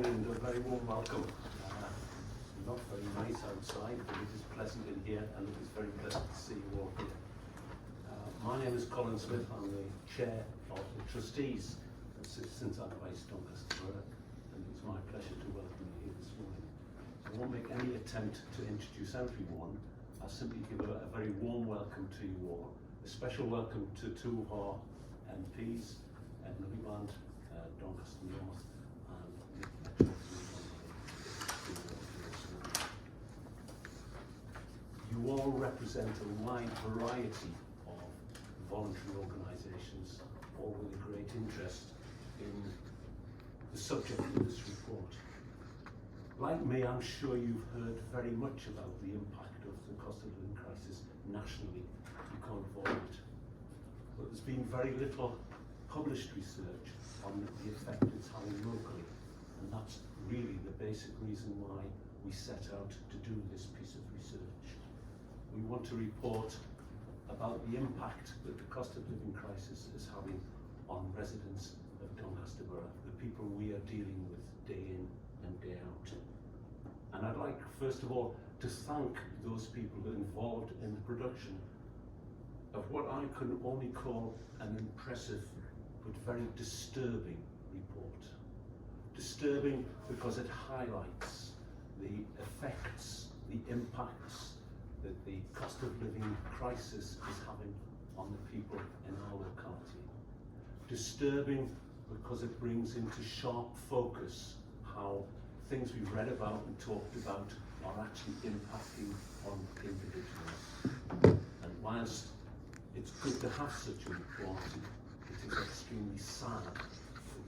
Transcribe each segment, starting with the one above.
morning and a very warm welcome. Not very nice outside, but it is pleasant in here, and it is very pleasant to see you all here. My name is Colin Smith. I'm the chair of the trustees since I placed Doncaster, and it's my pleasure to welcome you here this morning. I won't make any attempt to introduce everyone. I'll simply give a very warm welcome to you all. A special welcome to two of our MPs, Edna Miliband, Doncaster North, and Nick Mitchell. You all represent a wide variety of voluntary organisations, all with a great interest in the subject of this report. Like me, I'm sure you've heard very much about the impact of the cost of living crisis nationally. You can't avoid it. But there's been very little published research on the effect it's having locally, and that's really the basic reason why we set out to do this piece of research. We want to report about the impact that the cost of living crisis is having on residents of Doncaster Borough, the people we are dealing with day in and day out. And I'd like, first of all, to thank those people involved in the production of what I can only call an impressive but very disturbing report. Disturbing because it highlights the effects, the impacts that the cost of living crisis is having on the people in our locality. Disturbing because it brings into sharp focus how things we've read about and talked about are actually impacting on individuals. And whilst it's good to have such a report, it is extremely sad that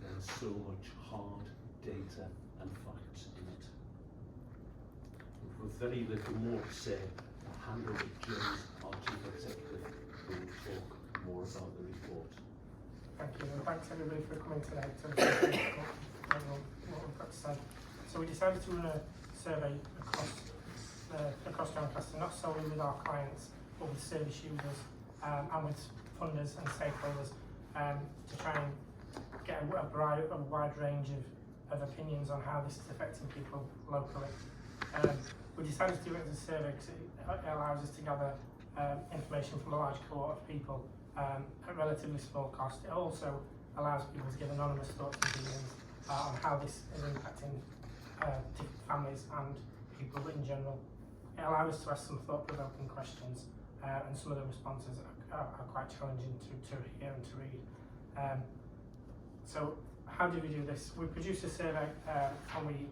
there's so much hard data and facts in it. With very little more to say, I'll hand over to James, our Chief Executive, who will talk more about the report. Thank you, and thanks everybody for coming today to listen to what we've got to say. So we decided to run a survey across Doncaster, not solely with our clients, but with service users and with funders and stakeholders, to try and get a wide range of opinions on how this is affecting people locally. We decided to do it as a survey because it allows us to gather information from a large cohort of people at relatively small cost. It also allows people to give anonymous thoughts and opinions on how this is impacting families and people in general. It allows us to ask some thought-provoking questions, and some of the responses are quite challenging to hear and to read. So how did we do this? We produced a survey and we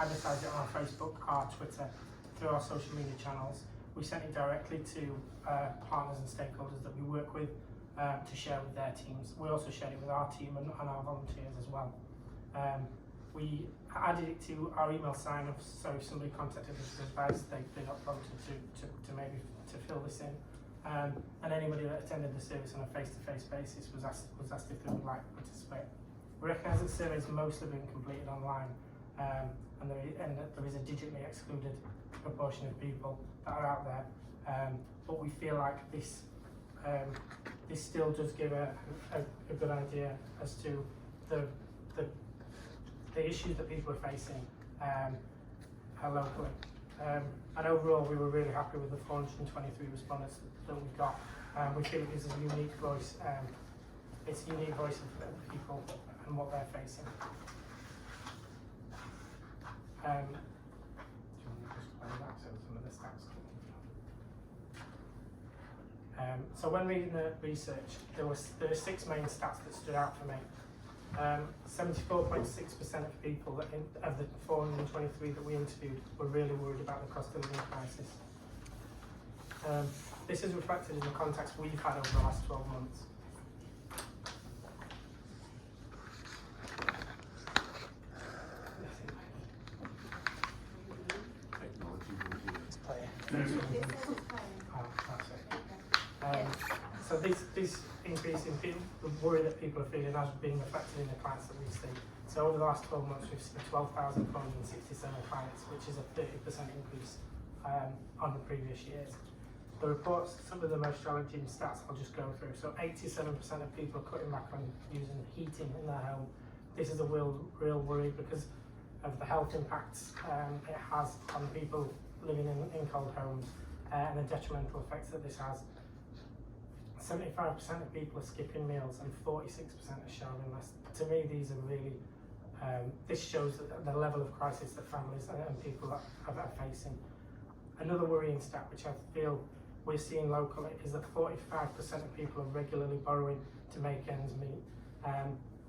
advertised it on our Facebook, our Twitter, through our social media channels. We sent it directly to partners and stakeholders that we work with to share with their teams. We also shared it with our team and our volunteers as well. We added it to our email sign-off, so if somebody contacted us for advice, they got prompted to maybe to fill this in. And anybody that attended the service on a face-to-face basis was asked if they would like to participate. We recognise that surveys mostly been completed online, and there is a digitally excluded proportion of people that are out there, but we feel like this still does give a good idea as to the issues that people are facing locally. And overall, we were really happy with the 423 respondents that we got. We feel it gives a unique voice. It's a unique voice of people and what they're facing. Do you want to just play that so some of the stats? So when reading the research, there were 6 main stats that stood out for me. 74.6% of people of the 423 that we interviewed were really worried about the cost of living crisis. This is reflected in the contacts we've had over the last 12 months. So this increase in the worry that people are feeling has been reflected in the clients that we see. So over the last 12 months, we've seen 12,467 clients, which is a 30% increase on the previous years. The reports, some of the most challenging stats I'll just go through. So 87% of people are cutting back on using heating in their home, this is a real worry because of the health impacts it has on people living in cold homes and the detrimental effects that this has. 75% of people are skipping meals and 46% are showering less. To me, these are really, this shows the level of crisis that families and people are facing. Another worrying stat, which I feel we're seeing locally, is that 45% of people are regularly borrowing to make ends meet.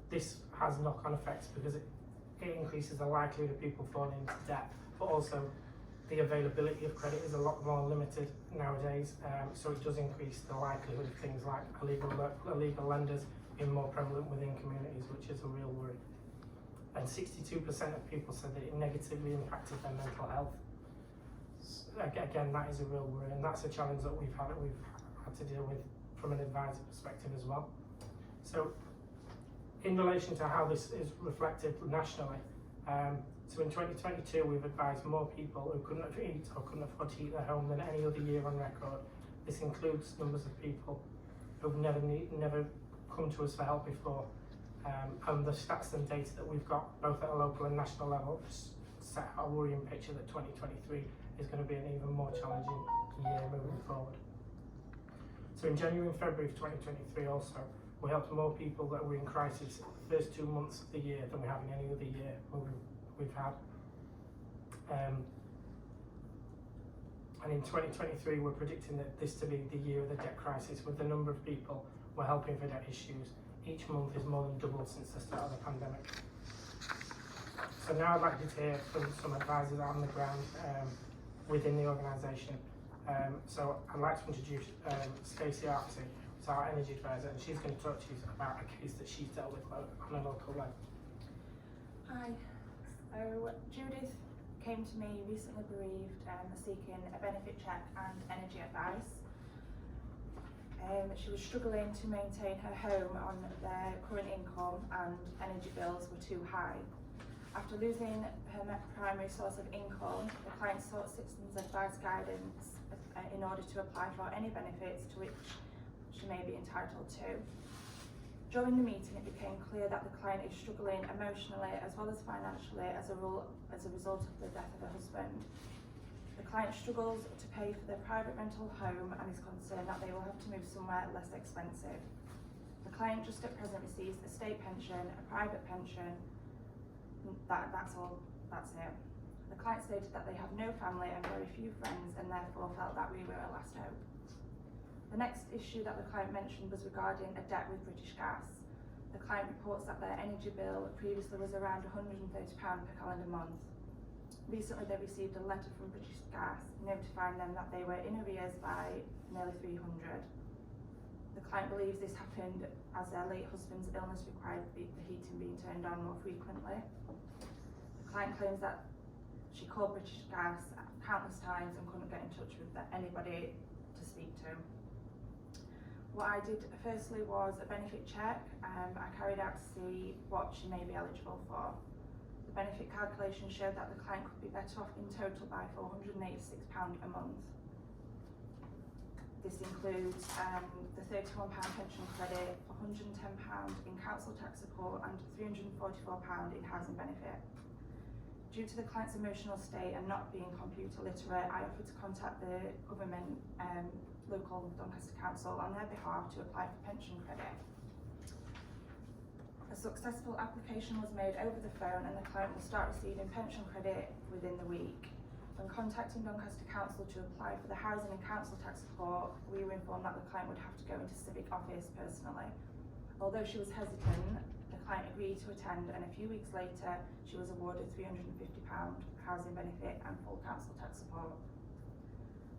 This has knock-on effects because it increases the likelihood of people falling into debt, but also the availability of credit is a lot more limited nowadays, so it does increase the likelihood of things like illegal lenders being more prevalent within communities, which is a real worry. And 62% of people said that it negatively impacted their mental health. Again, that is a real worry, and that's a challenge that we've had to deal with from an advisor perspective as well. So, in relation to how this is reflected nationally, so in 2022 we've advised more people who couldn't eat or couldn't afford to heat their home than any other year on record. This includes numbers of people who've never come to us for help before, and the stats and data that we've got both at a local and national level set a worrying picture that 2023 is going to be an even more challenging year moving forward. So in January and February of 2023 also, we helped more people that were in crisis the first 2 months of the year than we have in any other year we've had. And in 2023 we're predicting that this to be the year of the debt crisis, with the number of people we're helping for debt issues each month is more than doubled since the start of the pandemic. So now I'd like you to hear from some advisors on the ground within the organisation. So I'd like to introduce Stacey Artsy, who's our energy advisor, and she's going to talk to you about a case that she's dealt with on a local level. Hi, so Judith came to me recently bereaved seeking a benefit check and energy advice. She was struggling to maintain her home on their current income and energy bills were too high. After losing her primary source of income, the client sought Citizens Advice guidance in order to apply for any benefits to which she may be entitled to. During the meeting, it became clear that the client is struggling emotionally as well as financially as a result of the death of her husband. The client struggles to pay for their private rental home and is concerned that they will have to move somewhere less expensive. The client just at present receives a state pension, a private pension. That's it. The client stated that they have no family and very few friends and therefore felt that we were a last hope. The next issue that the client mentioned was regarding a debt with British Gas. The client reports that their energy bill previously was around £130 per calendar month. Recently they received a letter from British Gas notifying them that they were in arrears by nearly £300. The client believes this happened as their late husband's illness required the heating being turned on more frequently. The client claims that she called British Gas countless times and couldn't get in touch with anybody to speak to. What I did firstly was a benefit check. I carried out to see what she may be eligible for. The benefit calculation showed that the client could be better off in total by £486 a month. This includes the £31 pension credit, £110 in council tax support and £344 in housing benefit. Due to the client's emotional state and not being computer literate, I offered to contact the government local Doncaster Council on their behalf to apply for pension credit. A successful application was made over the phone and the client will start receiving pension credit within the week. When contacting Doncaster Council to apply for the housing and council tax support, we were informed that the client would have to go into civic office personally. Although she was hesitant, the client agreed to attend, and a few weeks later she was awarded £350 housing benefit and full council tax support.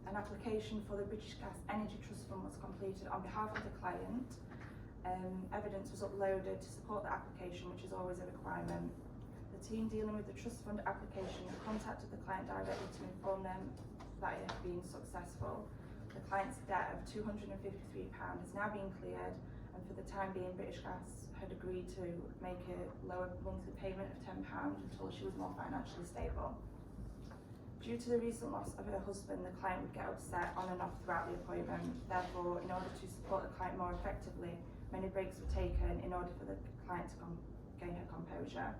An application for the British Gas Energy Trust Fund was completed on behalf of the client. Evidence was uploaded to support the application, which is always a requirement. The team dealing with the trust fund application contacted the client directly to inform them that it had been successful. The client's debt of £253 has now been cleared, and for the time being British Gas had agreed to make a lower monthly payment of £10 until she was more financially stable. Due to the recent loss of her husband, the client would get upset on and off throughout the appointment. Therefore, in order to support the client more effectively, many breaks were taken in order for the client to gain her composure.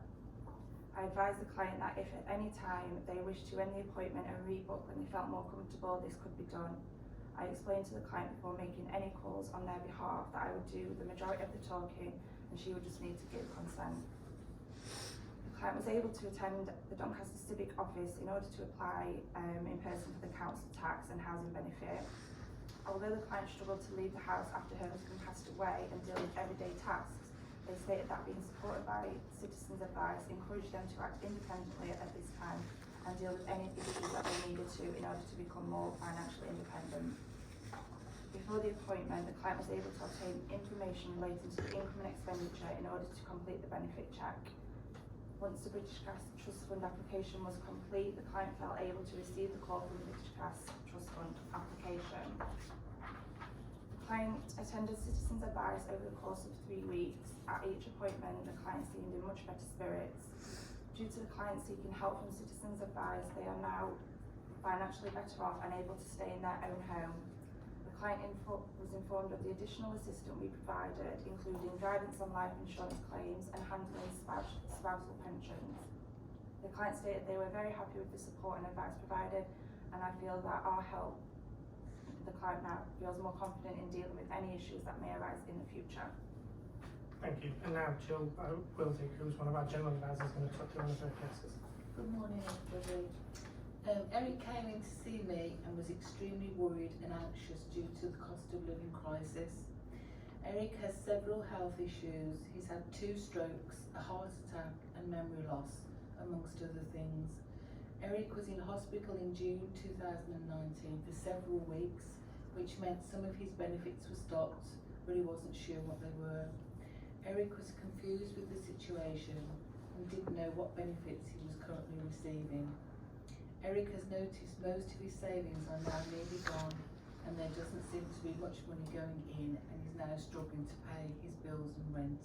I advised the client that if at any time they wished to end the appointment and rebook when they felt more comfortable, this could be done. I explained to the client before making any calls on their behalf that I would do the majority of the talking and she would just need to give consent. The client was able to attend the Doncaster Civic Office in order to apply in person for the council tax and housing benefit. Although the client struggled to leave the house after her husband passed away and deal with everyday tasks, they stated that being supported by citizens' advice encouraged them to act independently at this time and deal with any issues that they needed to in order to become more financially independent. Before the appointment, the client was able to obtain information relating to the income and expenditure in order to complete the benefit check. Once the British Gas Trust Fund application was complete, the client felt able to receive the call from the British Gas Trust Fund application. The client attended citizens' advice over the course of 3 weeks. At each appointment, the client seemed in much better spirits. Due to the client seeking help from citizens' advice, they are now financially better off and able to stay in their own home. The client was informed of the additional assistance we provided, including guidance on life insurance claims and handling spousal pensions. The client stated they were very happy with the support and advice provided, and I feel that our help, the client now feels more confident in dealing with any issues that may arise in the future. Thank you. And now Jill Wildig, who's one of our general advisors, is going to talk to one of her cases. Good morning, everybody. Eric came in to see me and was extremely worried and anxious due to the cost of living crisis. Eric has several health issues. He's had 2 strokes, a heart attack and memory loss, amongst other things. Eric was in hospital in June 2019 for several weeks, which meant some of his benefits were stopped, but he wasn't sure what they were. Eric was confused with the situation and didn't know what benefits he was currently receiving. Eric has noticed most of his savings are now nearly gone and there doesn't seem to be much money going in, and is now struggling to pay his bills and rent.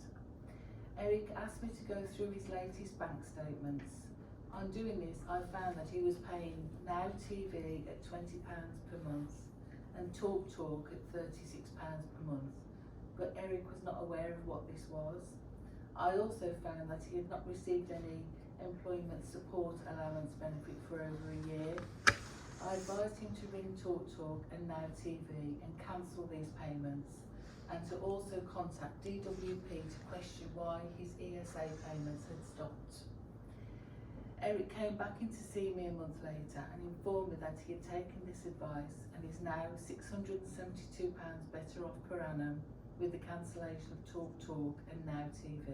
Eric asked me to go through his latest bank statements. On doing this, I found that he was paying Now TV at £20 per month and Talk at £36 per month. But Eric was not aware of what this was. I also found that he had not received any employment support allowance benefit for over a year. I advised him to ring Talk and Now TV and cancel these payments, and to also contact DWP to question why his ESA payments had stopped. Eric came back in to see me a month later and informed me that he had taken this advice and is now £672 better off per annum with the cancellation of Talk and Now TV,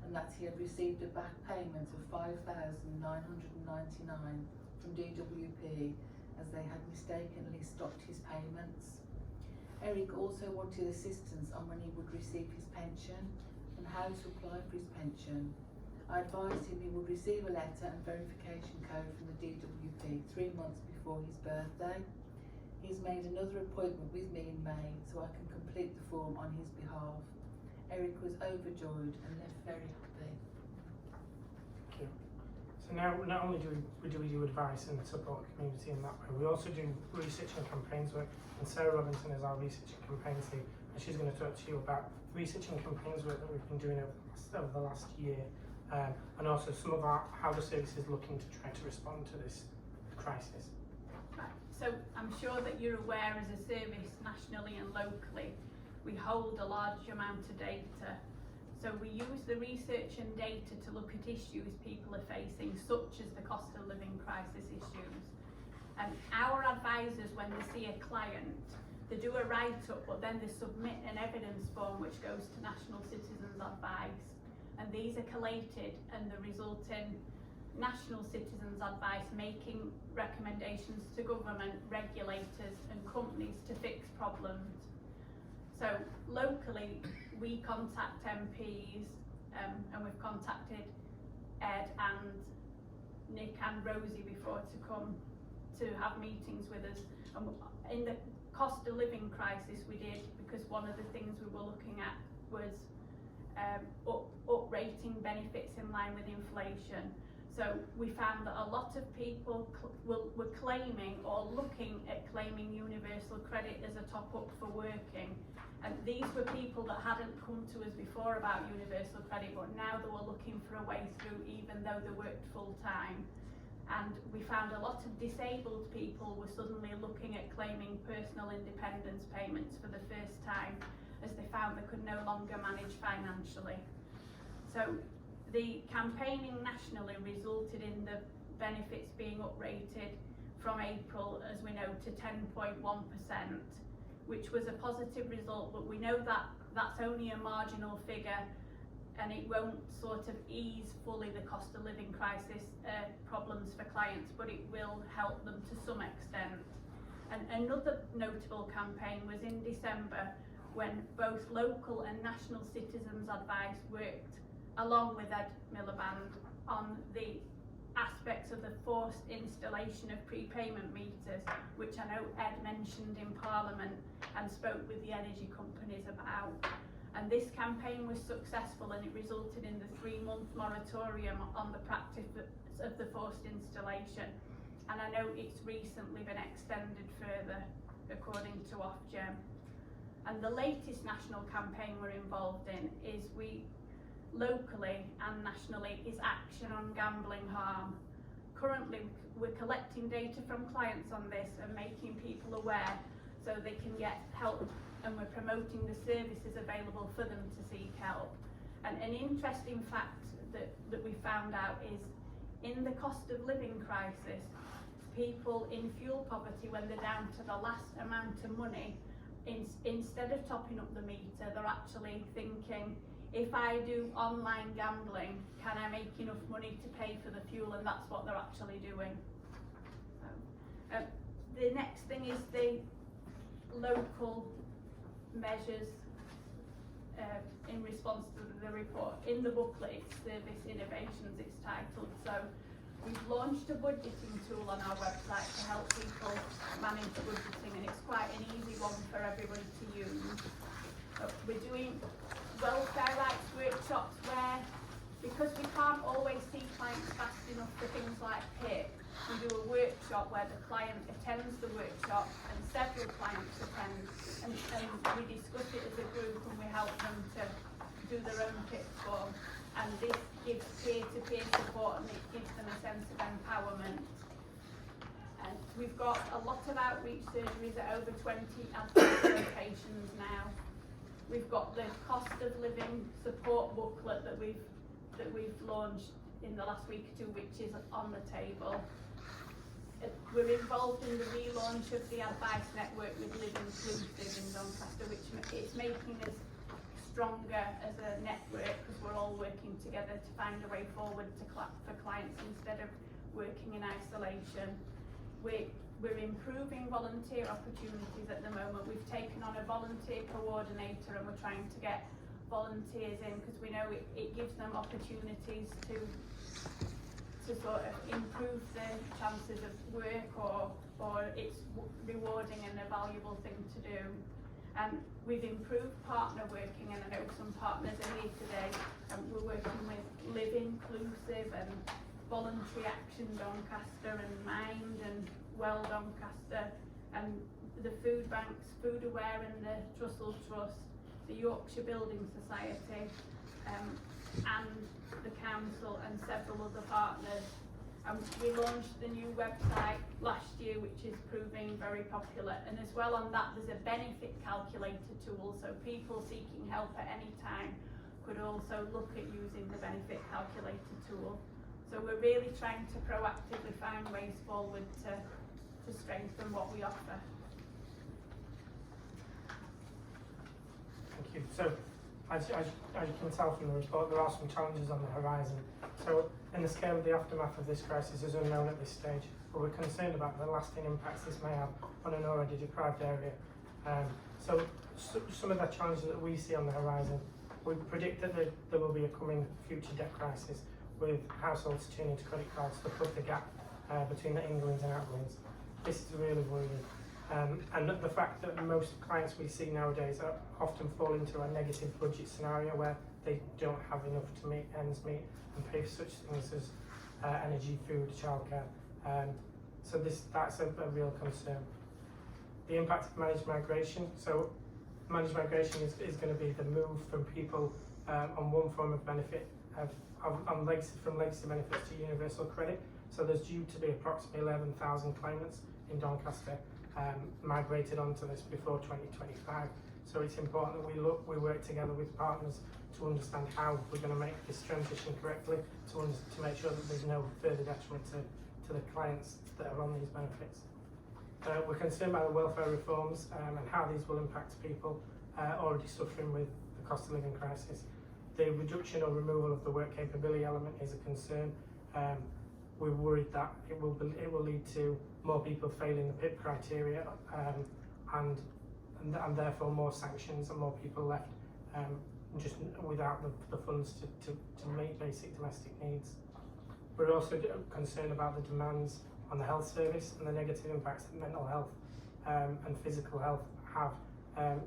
and that he had received a back payment of £5,999 from DWP as they had mistakenly stopped his payments. Eric also wanted assistance on when he would receive his pension and how to apply for his pension. I advised him he would receive a letter and verification code from the DWP 3 months before his birthday. He's made another appointment with me in May so I can complete the form on his behalf. Eric was overjoyed and left very happy. Thank you. So now, not only do we do advice and support the community in that way, we also do research and campaigns work. And Sarah Robinson is our research and campaigns lead, and she's going to talk to you about research and campaigns work that we've been doing over the last year, and also some of how the service is looking to try to respond to this crisis. Right. So I'm sure that you're aware, as a service nationally and locally, we hold a large amount of data. So we use the research and data to look at issues people are facing, such as the cost of living crisis issues. And our advisors, when they see a client, they do a write-up, but then they submit an evidence form which goes to National Citizens Advice. And these are collated and they result in National Citizens Advice making recommendations to government, regulators and companies to fix problems. So locally, we contact MPs, and we've contacted Ed and Nick and Rosie before to come to have meetings with us. And in the cost of living crisis we did, because one of the things we were looking at was up-rating benefits in line with inflation. So we found that a lot of people were claiming or looking at claiming universal credit as a top up for working. And these were people that hadn't come to us before about universal credit, but now they were looking for a way through even though they worked full time. And we found a lot of disabled people were suddenly looking at claiming personal independence payments for the first time, as they found they could no longer manage financially. So the campaigning nationally resulted in the benefits being uprated from April, as we know, to 10.1%, which was a positive result, but we know that that's only a marginal figure and it won't sort of ease fully the cost of living crisis problems for clients, but it will help them to some extent. And another notable campaign was in December, when both local and national citizens' advice worked along with Ed Miliband on the aspects of the forced installation of prepayment meters, which I know Ed mentioned in Parliament and spoke with the energy companies about. And this campaign was successful, and it resulted in the 3-month moratorium on the practice of the forced installation. And I know it's recently been extended further, according to Ofgem. And the latest national campaign we're involved in is locally and nationally is action on gambling harm. Currently we're collecting data from clients on this and making people aware so they can get help, and we're promoting the services available for them to seek help. And an interesting fact that we found out is, in the cost of living crisis, people in fuel poverty, when they're down to the last amount of money, instead of topping up the meter, they're actually thinking, if I do online gambling, can I make enough money to pay for the fuel? And that's what they're actually doing. The next thing is the local measures in response to the report. In the booklet, it's Service Innovations, it's titled. So we've launched a budgeting tool on our website to help people manage budgeting, and it's quite an easy one for everybody to use. We're doing welfare rights workshops where, because we can't always see clients fast enough for things like PIP, we do a workshop where the client attends the workshop and several clients attend, and we discuss it as a group, and we help them to do their own PIP form. And this gives peer-to-peer support, and it gives them a sense of empowerment. And we've got a lot of outreach surgeries at over 20 advanced locations now. We've got the cost of living support booklet that we've launched in the last week or two, which is on the table. We're involved in the relaunch of the advice network with Live Inclusive in Doncaster, which is making us stronger as a network, because we're all working together to find a way forward for clients instead of working in isolation. We're improving volunteer opportunities at the moment. We've taken on a volunteer coordinator, and we're trying to get volunteers in, because we know it gives them opportunities to sort of improve the chances of work, or it's rewarding and a valuable thing to do. And we've improved partner working, and I know some partners are here today, and we're working with Live Inclusive and Voluntary Action Doncaster and Mind and Well Doncaster, and the food banks, Food Aware and the Trussell Trust, the Yorkshire Building Society, and the council and several other partners. And we launched the new website last year, which is proving very popular. And as well on that, there's a benefit calculator tool, so people seeking help at any time could also look at using the benefit calculator tool. So we're really trying to proactively find ways forward to strengthen what we offer. Thank you. So, as you can tell from the report, there are some challenges on the horizon. So, in the scale of the aftermath of this crisis is unknown at this stage, but we're concerned about the lasting impacts this may have on an already deprived area. So some of the challenges that we see on the horizon, we predict that there will be a coming future debt crisis, with households turning to credit cards to plug the gap between the ingoings and outgoings. This is really worrying. And the fact that most clients we see nowadays often fall into a negative budget scenario where they don't have enough to make ends meet and pay for such things as energy, food, childcare. So that's a real concern. The impact of managed migration. So managed migration is going to be the move from people on one form of benefit from legacy benefits to universal credit. So there's due to be approximately 11,000 claimants in Doncaster migrated onto this before 2025. So it's important that we work together with partners to understand how we're going to make this transition correctly, to make sure that there's no further detriment to the clients that are on these benefits. We're concerned by the welfare reforms and how these will impact people already suffering with the cost of living crisis. The reduction or removal of the work capability element is a concern. We're worried that it will lead to more people failing the PIP criteria and therefore more sanctions and more people left just without the funds to meet basic domestic needs. We're also concerned about the demands on the health service and the negative impacts that mental health and physical health have.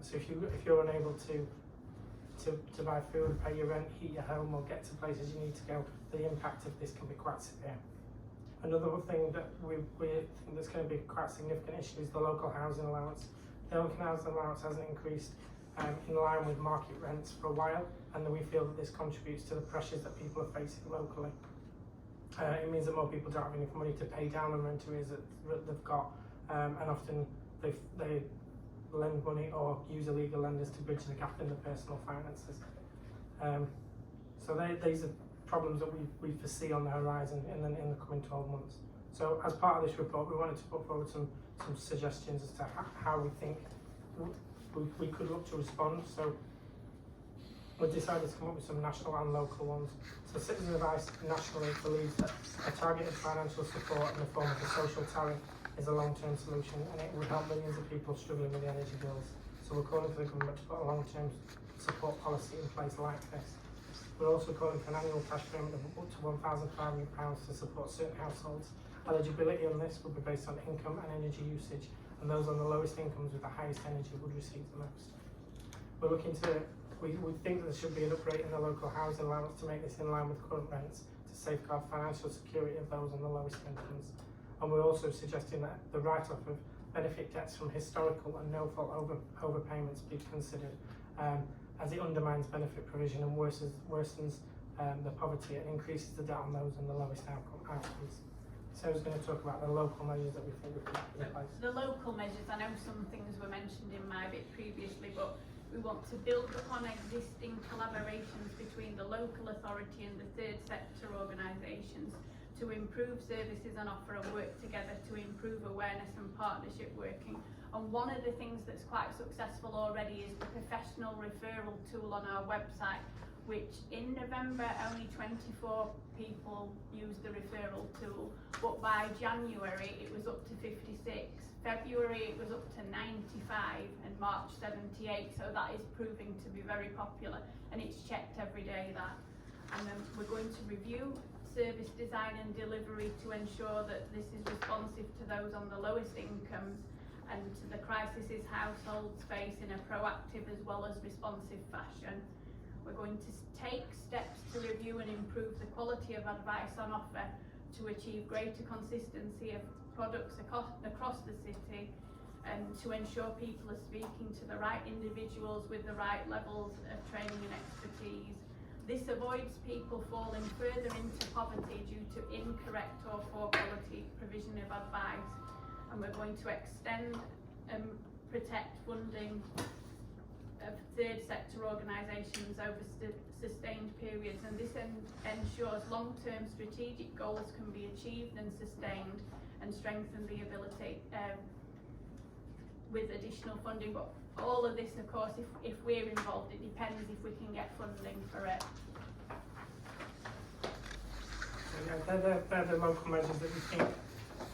So if you're unable to buy food, pay your rent, heat your home, or get to places you need to go, the impact of this can be quite severe. Another thing that we think that's going to be quite a significant issue is the local housing allowance. The local housing allowance hasn't increased in line with market rents for a while, and we feel that this contributes to the pressures that people are facing locally. It means that more people don't have enough money to pay down on rent arrears that they've got, and often they lend money or use illegal lenders to bridge the gap in their personal finances. So these are problems that we foresee on the horizon in the coming 12 months. So as part of this report, we wanted to put forward some suggestions as to how we think we could look to respond. So we decided to come up with some national and local ones. So Citizen Advice nationally believes that a targeted financial support in the form of a social tariff is a long-term solution, and it would help millions of people struggling with the energy bills. So we're calling for the government to put a long-term support policy in place like this. We're also calling for an annual cash payment of up to £1,500 to support certain households. Eligibility on this would be based on income and energy usage, and those on the lowest incomes with the highest energy would receive the most. We think that there should be an upgrade in the local housing allowance to make this in line with current rents to safeguard financial security of those on the lowest incomes. And we're also suggesting that the write-off of benefit debts from historical and no-fault overpayments be considered, as it undermines benefit provision and worsens the poverty and increases the debt on those on the lowest outcomes. Sarah's going to talk about the local measures that we think we can put in place. The local measures, I know some things were mentioned in my bit previously, but we want to build upon existing collaborations between the local authority and the third sector organisations to improve services and offer and work together to improve awareness and partnership working. And one of the things that's quite successful already is the professional referral tool on our website, which in November only 24 people used the referral tool, but by January it was up to 56. February it was up to 95 and March 78, so that is proving to be very popular, and it's checked every day that. And then we're going to review service design and delivery to ensure that this is responsive to those on the lowest incomes and to the crises households face in a proactive as well as responsive fashion. We're going to take steps to review and improve the quality of advice on offer to achieve greater consistency of products across the city, and to ensure people are speaking to the right individuals with the right levels of training and expertise. This avoids people falling further into poverty due to incorrect or poor quality provision of advice. And we're going to extend and protect funding of third sector organisations over sustained periods, and this ensures long-term strategic goals can be achieved and sustained and strengthen the ability with additional funding. But all of this, of course, if we're involved, it depends if we can get funding for it. They're the local measures that we think,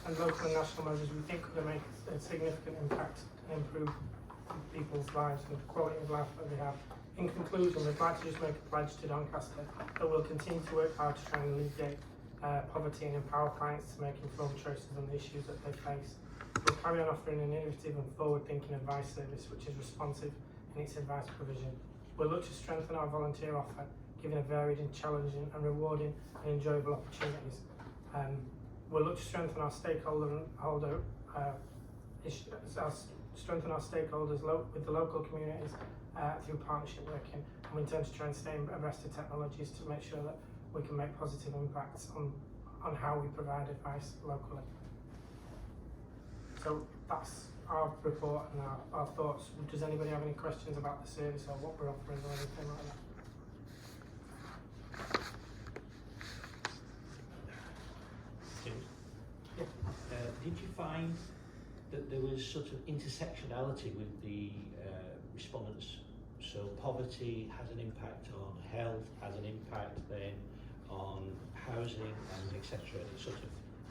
and local and national measures we think could make a significant impact and improve people's lives and the quality of life that they have. In conclusion, we'd like to just make a pledge to Doncaster that we'll continue to work hard to try and alleviate poverty and empower clients to make informed choices on the issues that they face. We'll carry on offering an innovative and forward-thinking advice service which is responsive in its advice provision. We'll look to strengthen our volunteer offer, giving a varied and challenging and rewarding and enjoyable opportunities. We'll look to strengthen our strengthen our stakeholders with the local communities through partnership working, and we intend to try and stay abreast of technologies to make sure that we can make positive impacts on how we provide advice locally. So that's our report and our thoughts. Does anybody have any questions about the service or what we're offering or anything like that? Did you find that there was sort of intersectionality with the respondents? So poverty has an impact on health, has an impact then on housing and etc. It's sort of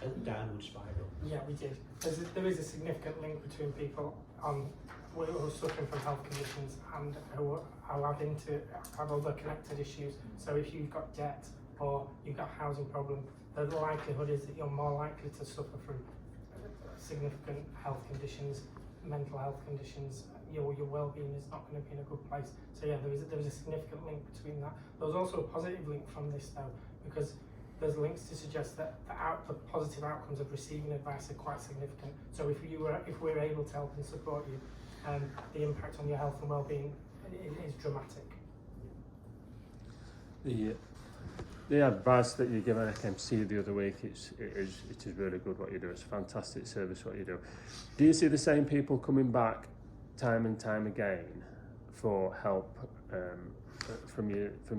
a downward spiral. Yeah, we did. There is a significant link between people who are suffering from health conditions and who are having to have other connected issues. So if you've got debt or you've got a housing problem, the likelihood is that you're more likely to suffer from significant health conditions, mental health conditions. Your well-being is not going to be in a good place. So yeah, there was a significant link between that. There was also a positive link from this though, because there's links to suggest that the positive outcomes of receiving advice are quite significant. So if we're able to help and support you, the impact on your health and well-being is dramatic. The advice that you give at FMC the other week, it is really good what you do. It's a fantastic service what you do. Do you see the same people coming back time and time again for help from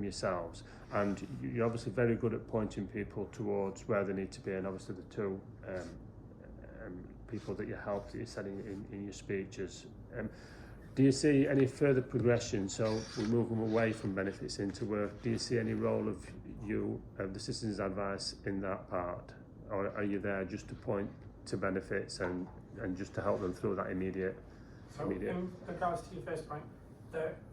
yourselves? And you're obviously very good at pointing people towards where they need to be, and obviously the two people that you helped, that you said in your speeches. Do you see any further progression? So we move them away from benefits into work. Do you see any role of the citizens' advice in that part, or are you there just to point to benefits and just to help them through that immediate? So in regards to your first point,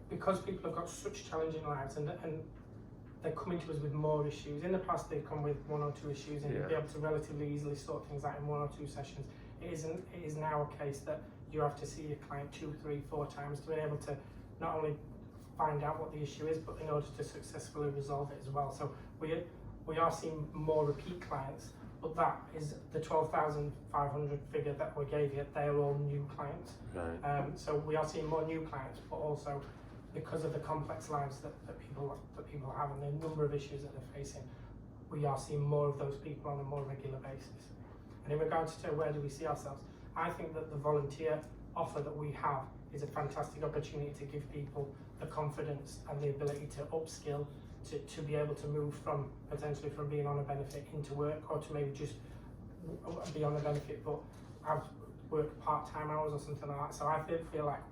because people have got such challenging lives and they're coming to us with more issues. In the past they've come with one or two issues and you'll be able to relatively easily sort things out in 1 or 2 sessions. It is now a case that you have to see your client 2, 3, 4 times to be able to not only find out what the issue is, but in order to successfully resolve it as well. So we are seeing more repeat clients, but that is the 12,500 figure that we gave you. They are all new clients. Right. So we are seeing more new clients, but also because of the complex lives that people have and the number of issues that they're facing, we are seeing more of those people on a more regular basis. And in regards to where do we see ourselves, I think that the volunteer offer that we have is a fantastic opportunity to give people the confidence and the ability to upskill, to be able to move from potentially from being on a benefit into work, or to maybe just be on a benefit but work part-time hours or something like that. So I feel like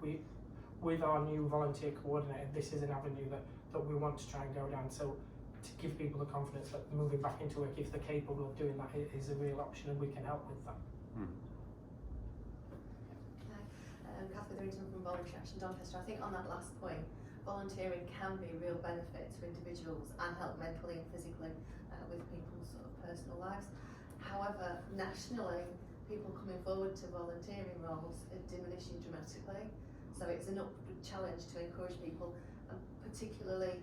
with our new volunteer coordinator, this is an avenue that we want to try and go down. So to give people the confidence that moving back into work, if they're capable of doing that, is a real option, and we can help with that. Catherine Rington from Voluntary Action Doncaster. I think on that last point, volunteering can be a real benefit to individuals and help mentally and physically with people's sort of personal lives. However, nationally, people coming forward to volunteering roles are diminishing dramatically. So it's an upward challenge to encourage people, and particularly,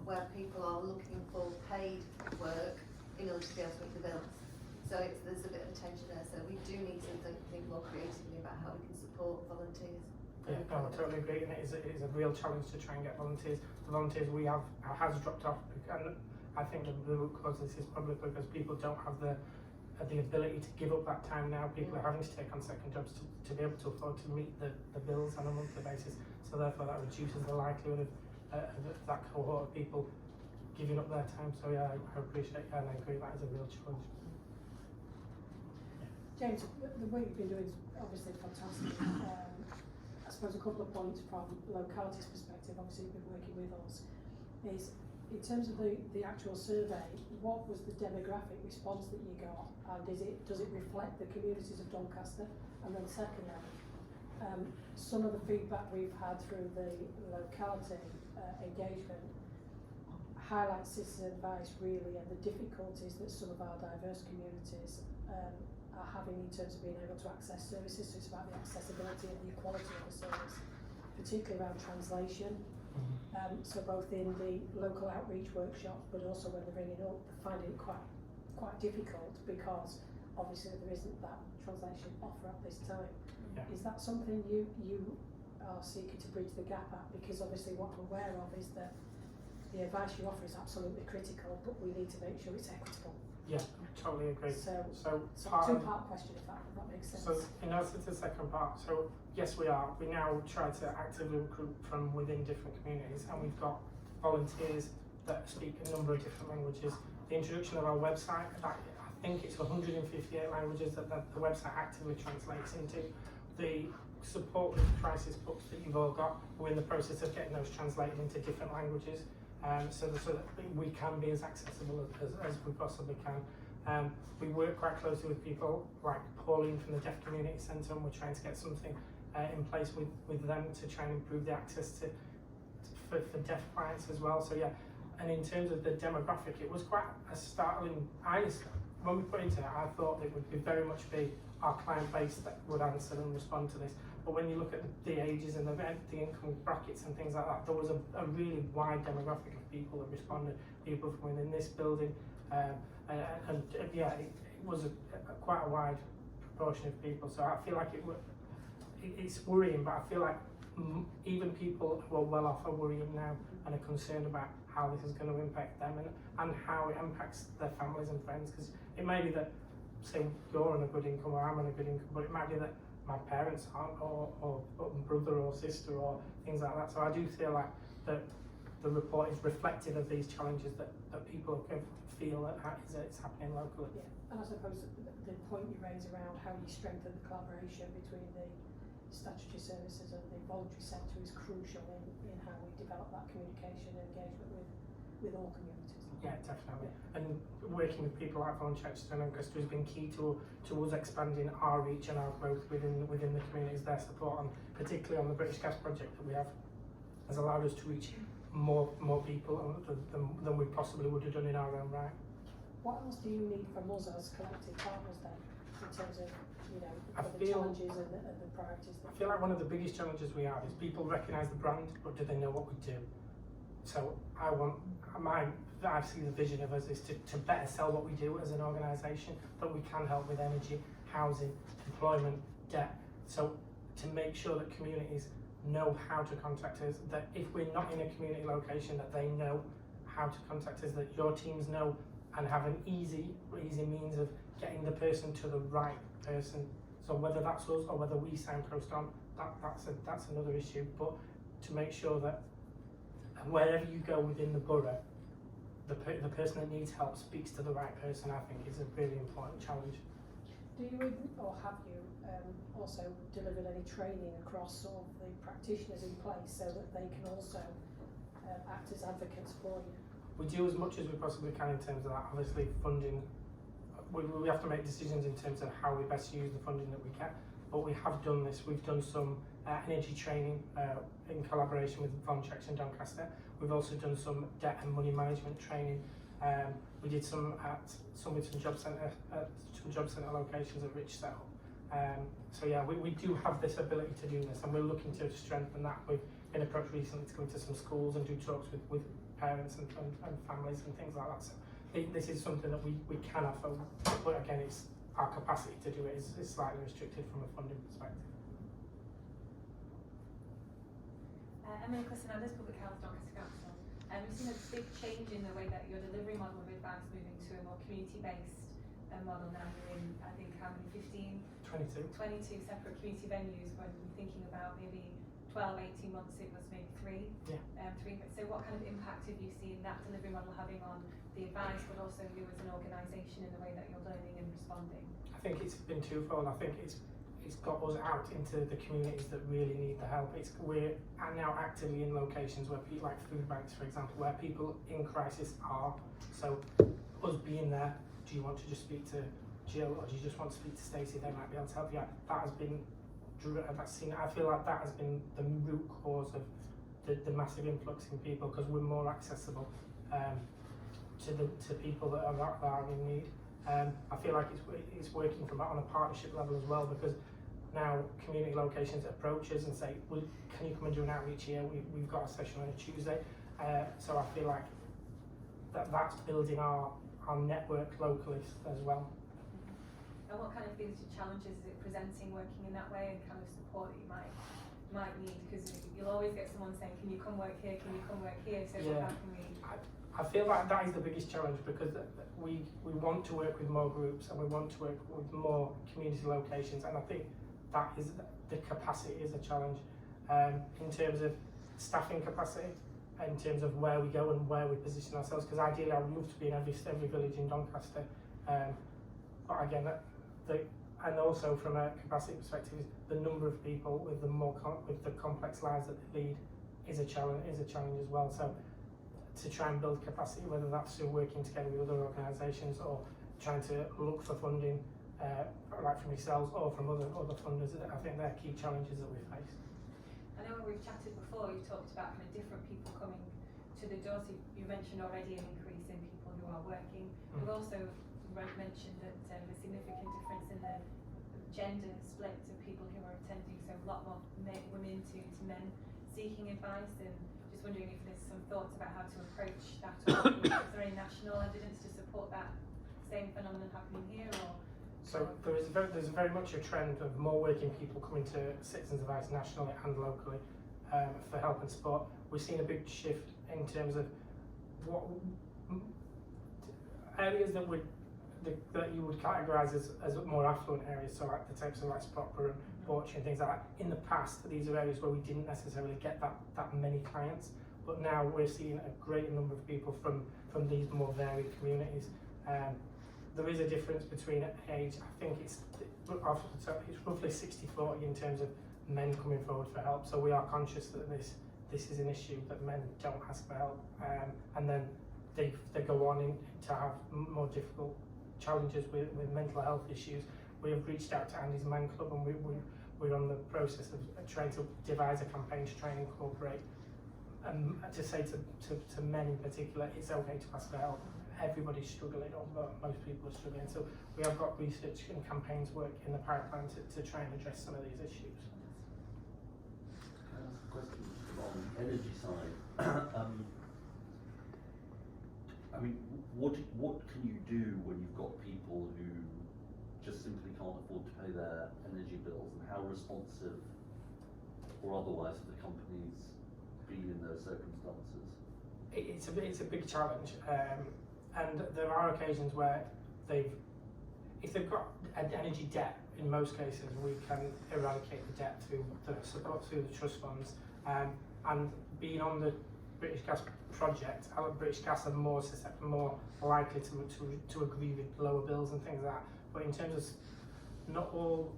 where people are looking for paid work in order to be able to meet the bills. So there's a bit of a tension there. So we do need to think more creatively about how we can support volunteers. Yeah, no, I totally agree, and it is a real challenge to try and get volunteers. The volunteers we have has dropped off, and I think the root cause of this is probably because people don't have the ability to give up that time now. People are having to take on second jobs to be able to afford to meet the bills on a monthly basis. So therefore that reduces the likelihood of that cohort of people giving up their time. So yeah, I appreciate that, and I agree that is a real challenge. James, the work you've been doing is obviously fantastic. I suppose a couple of points from the locality's perspective, obviously you've been working with us, is in terms of the actual survey, what was the demographic response that you got, and does it reflect the communities of Doncaster? And then secondly, some of the feedback we've had through the locality engagement highlights citizen advice really, and the difficulties that some of our diverse communities are having in terms of being able to access services. So it's about the accessibility and the equality of the service, particularly around translation. So both in the local outreach workshops, but also when they're ringing up, they're finding it quite quite difficult because obviously there isn't that translation offer at this time. Yeah. Is that something you are seeking to bridge the gap at? Because obviously what I'm aware of is that the advice you offer is absolutely critical, but we need to make sure it's equitable. Yeah, I totally agree. So part of- two-part question, if that makes sense. So in answer to the second part, so yes we are. We now try to actively recruit from within different communities, and we've got volunteers that speak a number of different languages. The introduction of our website, I think it's 158 languages that the website actively translates into. The support with crisis books that you've all got, we're in the process of getting those translated into different languages, so that we can be as accessible as we possibly can. We work quite closely with people like Pauline from the Deaf Community Centre, and we're trying to get something in place with them to try and improve the access for deaf clients as well. So yeah, and in terms of the demographic, it was quite a startling. When we put into it, I thought it would very much be our client base that would answer and respond to this. But when you look at the ages and the income brackets and things like that, there was a really wide demographic of people that responded. People from within this building, and yeah, it was quite a wide proportion of people. So I feel like it's worrying, but I feel like even people who are well off are worrying now and are concerned about how this is going to impact them and how it impacts their families and friends. Because it may be that, say, you're on a good income or I'm on a good income, but it might be that my parents aren't, or brother or sister or things like that. So I do feel like that the report is reflective of these challenges that people feel that it's happening locally. Yeah, and I suppose the point you raise around how you strengthen the collaboration between the statutory services and the voluntary sector is crucial in how we develop that communication and engagement with all communities. Yeah, definitely. And working with people like Doncaster and Doncaster has been key to us expanding our reach and our growth within the communities. Their support, and particularly on the British Gas project that we have, has allowed us to reach more people than we possibly would have done in our own right. What else do you need from us as collective partners then, in terms of, you know, the feel- challenges and the priorities? I feel like one of the biggest challenges we have is people recognise the brand, but do they know what we do? So I see the vision of us is to better sell what we do as an organisation, that we can help with energy, housing, employment, debt. So to make sure that communities know how to contact us, that if we're not in a community location, that they know how to contact us, that your teams know and have an easy means of getting the person to the right person. So whether that's us or whether we signpost on, that's another issue. But to make sure that wherever you go within the borough, the person that needs help speaks to the right person, I think is a really important challenge. Do you or have you also delivered any training across sort of the practitioners in place so that they can also act as advocates for you? We do as much as we possibly can in terms of that. Obviously, funding, we have to make decisions in terms of how we best use the funding that we get. But we have done this. We've done some energy training in collaboration with Doncaster and Doncaster. We've also done some debt and money management training. We did some at some job centre locations at Rich Settle. So yeah, we do have this ability to do this, and we're looking to strengthen that. We've been approached recently to go into some schools and do talks with parents and families and things like that. So this is something that we can offer, but again, it's our capacity to do it is slightly restricted from a funding perspective. Emily Christenanders, Public Health, Doncaster Council. We've seen a big change in the way that your delivery model of advice moving to a more community-based model now. You're in, I think, how many, 22 separate community venues, when we're thinking about maybe 12, 18 months, it was maybe three. Yeah. So what kind of impact have you seen that delivery model having on the advice, but also you as an organisation in the way that you're learning and responding? I think it's been twofold. I think it's got us out into the communities that really need the help. We're now actively in locations where people, like food banks, for example, where people in crisis are. So us being there, do you want to just speak to Jill, or do you just want to speak to Stacey? They might be able to help you out. That has been, I feel like that has been the root cause of the massive influx in people, because we're more accessible to people that are in need. I feel like it's working on a partnership level as well, because now community locations approach us and say, well, can you come and do an outreach here? We've got a session on a Tuesday. So I feel like that's building our our network locally as well. And what kind of things and challenges is it presenting working in that way, and kind of support that you might need? Because you'll always get someone saying, can you come work here, can you come work here, so Yeah. how can we... I feel like that is the biggest challenge, because we want to work with more groups and we want to work with more community locations, and I think that is the capacity is a challenge in terms of staffing capacity, in terms of where we go and where we position ourselves, because ideally I would love to be in every village in Doncaster, but again and also from a capacity perspective, the number of people with the complex lives that they lead is a challenge as well. So to try and build capacity, whether that's through working together with other organisations or trying to look for funding, like from yourselves or from other funders, I think they're key challenges that we face. I know when we've chatted before, you've talked about kind of different people coming to the door. So you mentioned already an increase in people who are working. We've also mentioned that a significant difference in the gender split of people who are attending. So a lot more women to men seeking advice, and just wondering if there's some thoughts about how to approach that. Or is there any national evidence to support that same phenomenon happening here? Or so there's very much a trend of more working people coming to Citizens Advice nationally and locally for help and support. We've seen a big shift in terms of what areas that you would categorise as more affluent areas, so like the types of like Spockborough and Borchie and things like that. In the past, these are areas where we didn't necessarily get that many clients, but now we're seeing a greater number of people from these more varied communities. There is a difference between age. I think it's roughly 60-40 in terms of men coming forward for help. So we are conscious that this is an issue that men don't ask for help, and then they go on to have more difficult challenges with mental health issues. We have reached out to Andy's Man Club, and we're on the process of trying to devise a campaign to try and incorporate to say to men in particular, it's okay to ask for help. Everybody's struggling, or most people are struggling. So we have got research and campaigns work in the pipeline to try and address some of these issues. Can I ask a question on the energy side? I mean, what can you do when you've got people who just simply can't afford to pay their energy bills, and how responsive or otherwise have the companies been in those circumstances? It's a big challenge, and there are occasions where if they've got an energy debt, in most cases we can eradicate the debt through the support through the trust funds, and being on the British Gas project, British Gas are more likely to agree with lower bills and things like that. But in terms of not all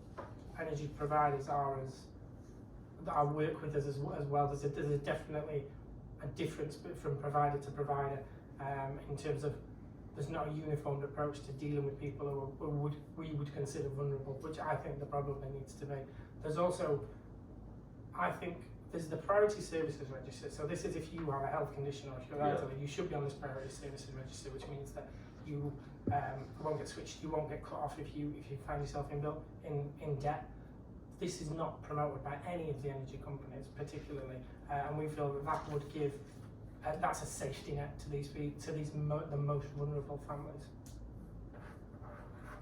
energy providers that work with us as well. There's definitely a difference from provider to provider in terms of there's not a uniform approach to dealing with people who we would consider vulnerable, which I think there probably needs to be. There's also, I think, there's the priority services register. So this is if you have a health condition or if you're elderly, you should be on this priority services register, which means that you won't get switched, you won't get cut off if you find yourself in debt. This is not promoted by any of the energy companies particularly, and we feel that would give that's a safety net to these the most vulnerable families.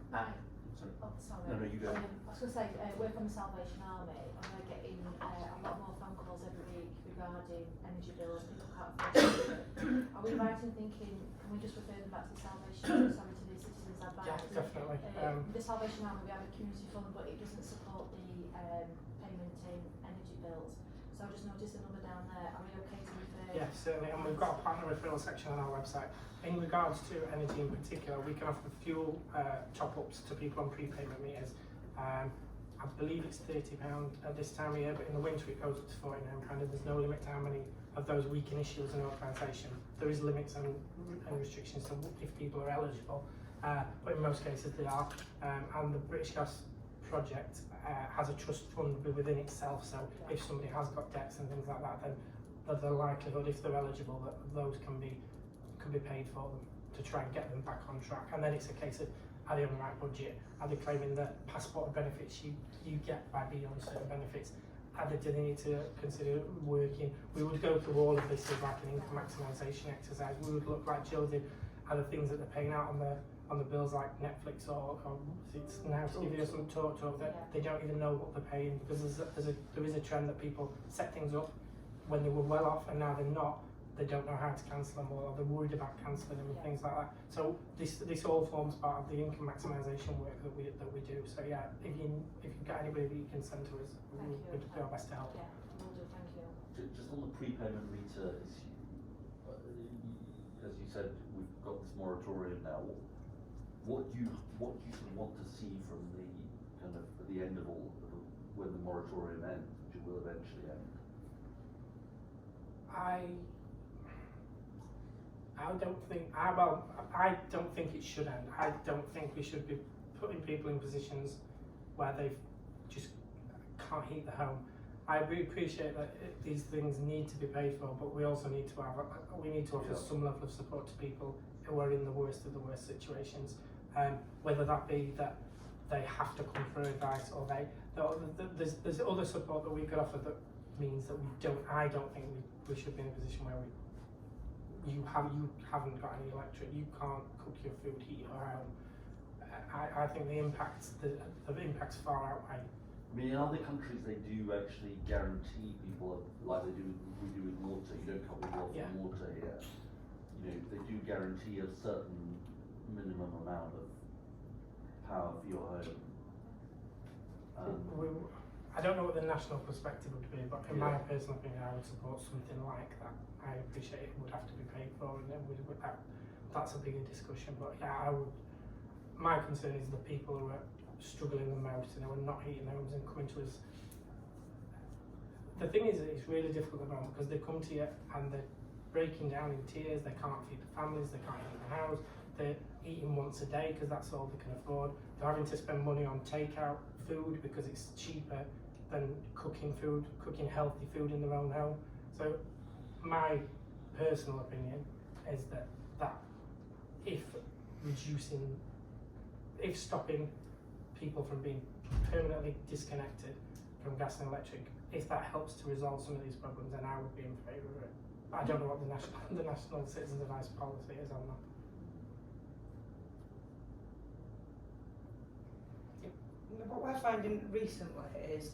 Sorry. Sorry. Oh, sorry. No, you go. I was going to say, work on the Salvation Army, and we're getting a lot more phone calls every week regarding energy bills, people can't afford it. Are we right in thinking, can we just refer them back to the Salvation, to the Citizens Advice? Yeah, definitely. The Salvation Army, we have a community fund, but it doesn't support the payment in energy bills. So I just noticed a number down there. Are we okay to refer? Yeah, certainly, and we've got a partner referral section on our website. In regards to energy in particular, we can offer fuel top-ups to people on prepayment meters. I believe it's £30 at this time of year, but in the winter it goes up to £49, and there's no limit to how many of those we can issue as an organisation. There is limits and restrictions to if people are eligible, but in most cases they are. And the British Gas project has a trust fund within itself, so if somebody has got debts and things like that, then the likelihood, if they're eligible, that those can be paid for them to try and get them back on track. And then it's a case of, are they on the right budget? Are they claiming the passport benefits you get by being on certain benefits? Do they need to consider working? We would go through all of this as like an income maximisation exercise. We would look, like Jill did, are the things that they're paying out on the bills like Netflix or it's now TV or some talk that they don't even know what they're paying, because there is a trend that people set things up when they were well off and now they're not. They don't know how to cancel them, or they're worried about cancelling them and things like that. So this all forms part of the income maximisation work that we do. So yeah, if you've got anybody that you can send to us, we'd do our best to help. Yeah, will do, thank you. Just on the prepayment meter issue, as you said, we've got this moratorium now. What do you sort of want to see from the kind of at the end of all when the moratorium ends, which it will eventually end? I don't think it should end. I don't think we should be putting people in positions where they just can't heat the home. I really appreciate that these things need to be paid for, but we also need to offer some level of support to people who are in the worst of the worst situations. Whether that be that they have to come for advice, or there's other support that we could offer that means that I don't think we should be in a position where you haven't got any electric, you can't cook your food, heat your home. I think the impacts far outweigh. I mean, in other countries they do actually guarantee people, like we do with water. You don't cut with water here. You know, they do guarantee a certain minimum amount of power for your home. I don't know what the national perspective would be, but in my personal opinion, I would support something like that. I appreciate it would have to be paid for, and then that's a bigger discussion. But yeah, my concern is the people who are struggling the most and who are not heating their homes and coming to us. The thing is, it's really difficult at the moment because they come to you and they're breaking down in tears. They can't feed the families, they can't heat the house. They're eating once a day because that's all they can afford. They're having to spend money on takeout food because it's cheaper than cooking healthy food in their own home. So my personal opinion is that if stopping people from being permanently disconnected from gas and electric, if that helps to resolve some of these problems, then I would be in favour of it. I don't know what the national citizens advice policy is on that. What we're finding recently is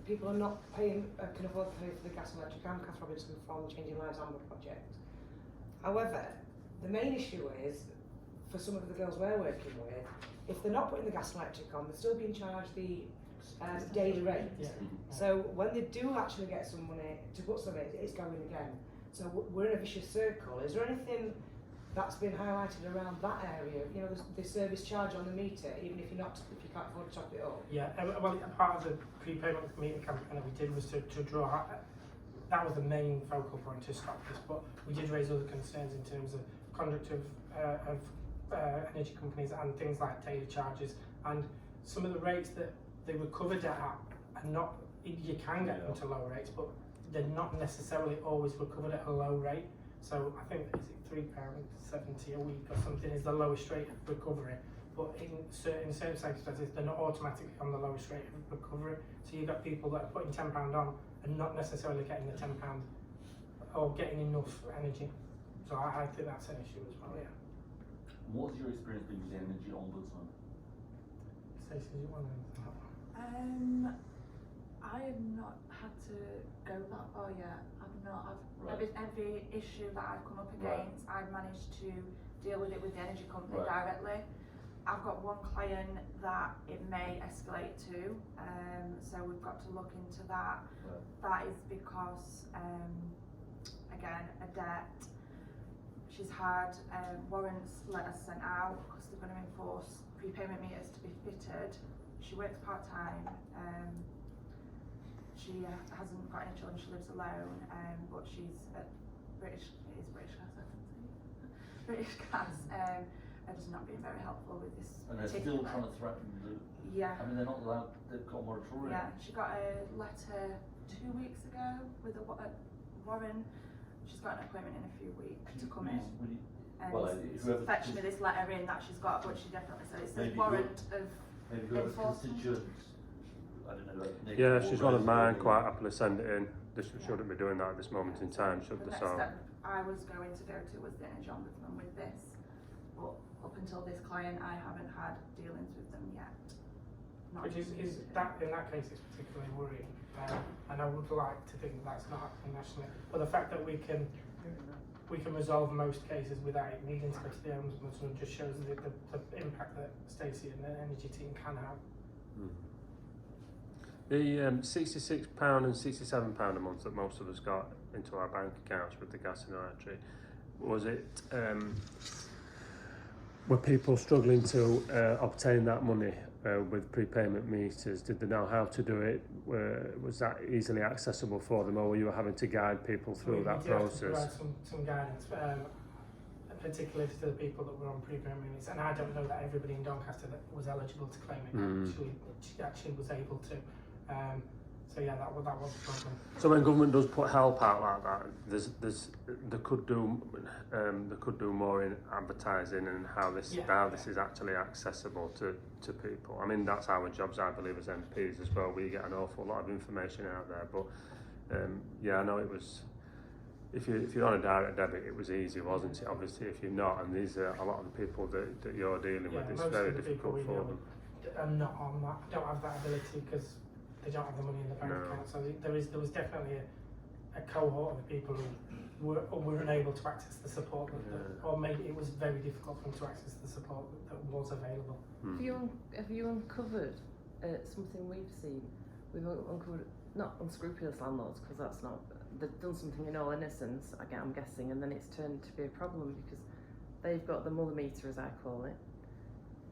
people are not paying, can afford to pay for the gas and electric. I'm Kath Robinson from Changing Lives Amber Project. However, the main issue is, for some of the girls we're working with, if they're not putting the gas and electric on, they're still being charged the daily rate. Yeah. So when they do actually get some money to put some in, it's going again. So we're in a vicious circle. Is there anything that's been highlighted around that area? You know, the service charge on the meter, even if you can't afford to top it up. Yeah, well, part of the prepayment meter campaign that we did was to draw. That was the main focal point to stop this, but we did raise other concerns in terms of conduct of energy companies and things like daily charges, and some of the rates that they were covered at are not. You can get them to low rates, but they're not necessarily always recovered at a low rate. So I think £3.70 a week or something is the lowest rate of recovery, but in certain circumstances they're not automatically on the lowest rate of recovery. So you've got people that are putting £10 on and not necessarily getting the £10 or getting enough energy. So I think that's an issue as well. Yeah. What's your experience being with the energy ombudsman? Stacey, do you want to? I have not had to go that far yet. Every issue that I've come up against, I've managed to deal with it with the energy company directly. I've got one client that it may escalate to, so we've got to look into that. That is because, again, a debt. She's had warrants letters sent out because they're going to enforce prepayment meters to be fitted. She works part-time. She hasn't got any children, she lives alone, but she's at British Gas, I can say. British Gas are just not being very helpful with this. And they're still trying to threaten the... Yeah. I mean, they're not allowed, they've got a moratorium. Yeah, she got a letter 2 weeks ago with a warrant. She's got an appointment in a few weeks to come in. And fetch me this letter in that she's got, but she definitely said it's a warrant of maybe whoever's constituent. I don't know. Yeah, she's one of mine. Quite happily send it in. This shouldn't be doing that at this moment in time, should they? So I was going to go to was the Energy Ombudsman with this, but up until this client I haven't had dealings with them yet. Not Which is that, in that case, it's particularly worrying, and I would like to think that's not happening nationally. But the fact that we can resolve most cases without it needing to go to the Ombudsman just shows the impact that Stacey and the energy team can have. The £66 and £67 a month that most of us got into our bank accounts with the gas and electric, was it? Were people struggling to obtain that money with prepayment meters? Did they know how to do it? Was that easily accessible for them, or were you having to guide people through that process? We provide some guidance, particularly to the people that were on prepayment meters, and I don't know that everybody in Doncaster that was eligible to claim it actually was able to. So yeah, that was a problem. So when government does put help out like that, they could do more in advertising and how this is actually accessible to people. I mean, that's our jobs, I believe, as MPs as well. We get an awful lot of information out there, but I know it was. If you're on a direct debit, it was easy, wasn't it? Obviously, if you're not, and these are a lot of the people that you're dealing with, it's very difficult for them. I'm not on that. Don't have that ability because they don't have the money in the bank account. So there was definitely a cohort of people who were unable to access the support, or maybe it was very difficult for them to access the support that was available. Have you uncovered something we've seen? We've uncovered not unscrupulous landlords, because that's not. They've done something in all innocence, I'm guessing, and then it's turned to be a problem because they've got the mother meter, as I call it,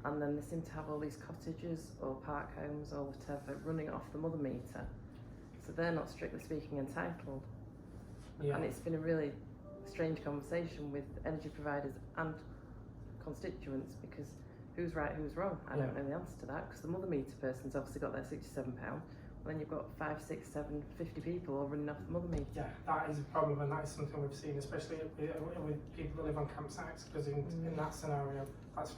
and then they seem to have all these cottages or park homes or whatever running off the mother meter, so they're not strictly speaking entitled. And it's been a really strange conversation with energy providers and constituents, because who's right, who's wrong? I don't know the answer to that, because the mother meter person's obviously got their £67, and then you've got 5, 6, 7, 50 people all running off the mother meter. Yeah, that is a problem, and that is something we've seen, especially with people that live on campsites, because in that scenario, that's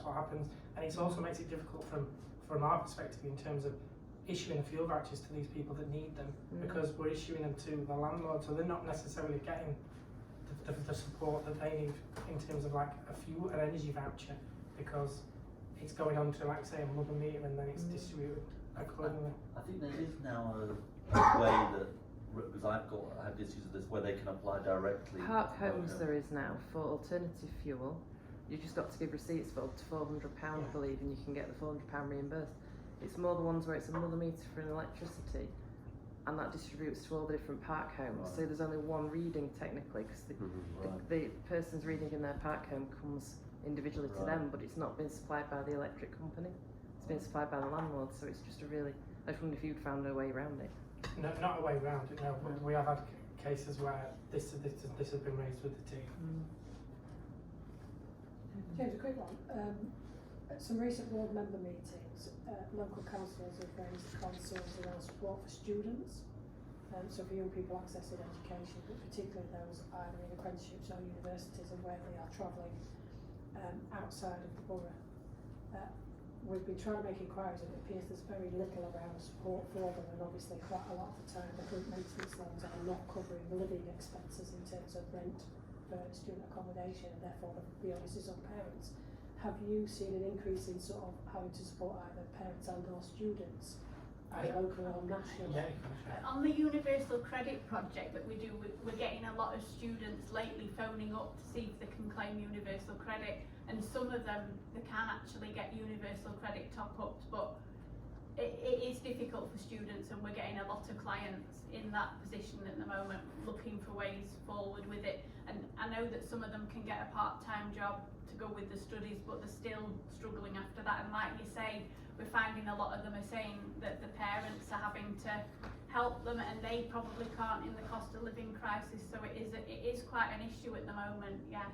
what happens, and it also makes it difficult from our perspective in terms of issuing the fuel vouchers to these people that need them, because we're issuing them to the landlord, so they're not necessarily getting the support that they need in terms of like an energy voucher, because it's going on to, like say, a mother meter, and then it's distributed accordingly. I think there is now a way that, because I've had issues with this, where they can apply directly. Park homes there is now for alternative fuel. You've just got to give receipts for up to £400, I believe, and you can get the £400 reimbursed. It's more the ones where it's a mother meter for an electricity, and that distributes to all the different park homes. So there's only one reading technically, because the person's reading in their park home comes individually to them, but it's not been supplied by the electric company. It's been supplied by the landlord, so it's just I just wonder if you'd found a way around it. No, not a way around it, no. We have had cases where this has been raised with the team. James, a quick one. At some recent board member meetings, local councillors have raised concerns around support for students. So for young people accessing education, but particularly those either in apprenticeships or universities, and where they are travelling outside of the borough. We've been trying to make inquiries, and it appears there's very little around support for them, and obviously quite a lot of the time the current maintenance loans are not covering living expenses in terms of rent for student accommodation, and therefore the onus is on parents. Have you seen an increase in sort of having to support either parents and or students, locally or nationally? On the Universal Credit project that we do, we're getting a lot of students lately phoning up to see if they can claim Universal Credit, and some of them, they can actually get Universal Credit top-ups, but it is difficult for students, and we're getting a lot of clients in that position at the moment, looking for ways forward with it. And I know that some of them can get a part-time job to go with the studies, but they're still struggling after that. And like you say, we're finding a lot of them are saying that the parents are having to help them, and they probably can't in the cost of living crisis. So it is quite an issue at the moment. Yeah.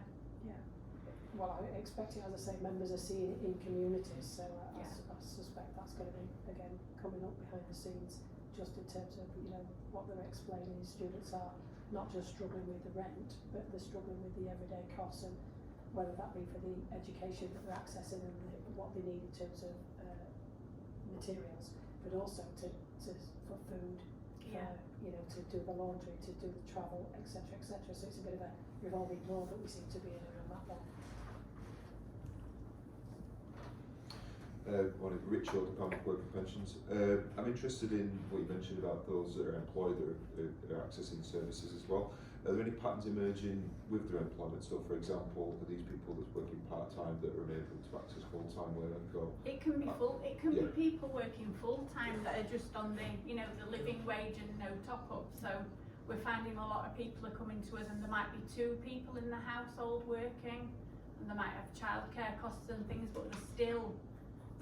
Well, I expect it, as I say, members are seeing it in communities, so I suspect that's going to be, again, coming up behind the scenes, just in terms of, what they're explaining. Students are not just struggling with the rent, but they're struggling with the everyday costs, and whether that be for the education that they're accessing and what they need in terms of materials, but also for food, you know, to do the laundry, to do the travel, etc., etc. So it's a bit of a revolving door that we seem to be in around that one. Morning, Richard, Department of Work and Pensions. I'm interested in what you mentioned about those that are employed that are accessing services as well. Are there any patterns emerging with their employment? So, for example, are these people that's working part-time that are unable to access full-time work? Or It can be It can yeah. be people working full-time that are just on the, you know, the living wage and no top-up. So we're finding a lot of people are coming to us, and there might be 2 people in the household working, and they might have childcare costs and things, but they